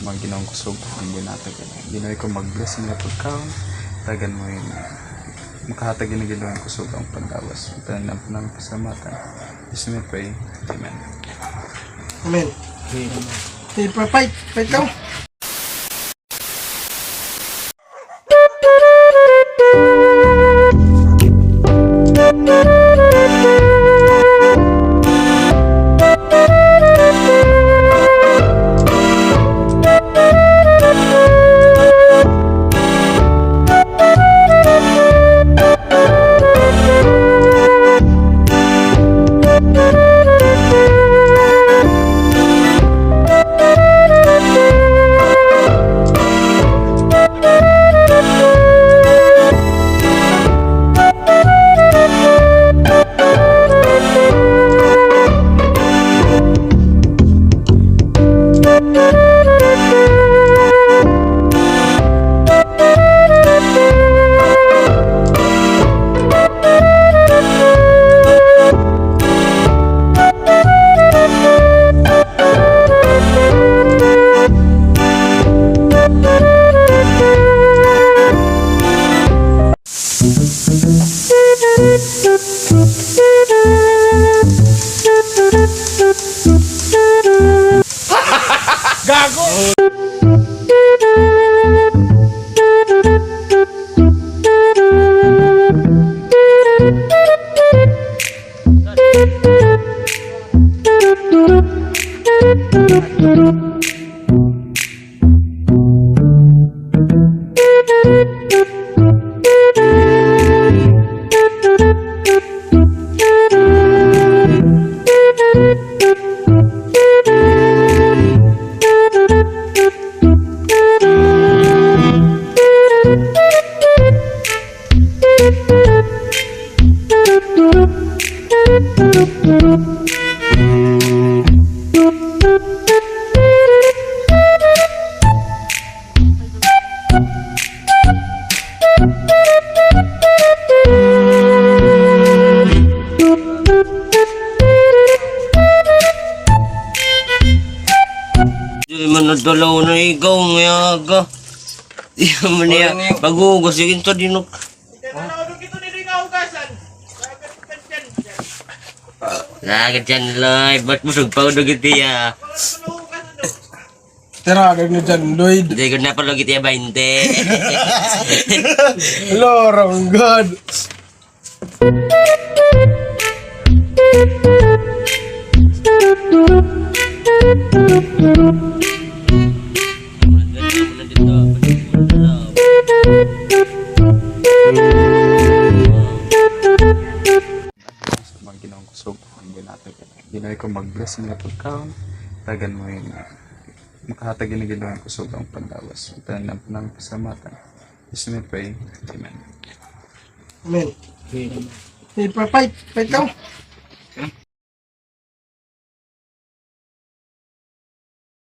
mga ginawang kusog ang binatag ginawa ko mag-blessing na pagkaon tagan mo yung makahatag na ginawang kusog ang pagdawas ito na ng pasalamatan is me pray amen Amen. Hey, fight daw. Gago! Manadalaw na ikaw ngayaga. Iya man niya pag-ugas yung ito dinok. Lagad dyan Lloyd, ba't busog pa ko dugit iya? Tara, na dyan, Lloyd. Hindi ko na palugit iya 20. Lorong God. mga ginawang kusog ang binatag ginawa ko mag-blessing na pagkaon tagan mo yung makahatag na ginawang kusog ang pagdawas ito na ng pasalamatan is me pray amen Amen. Hey, fight daw.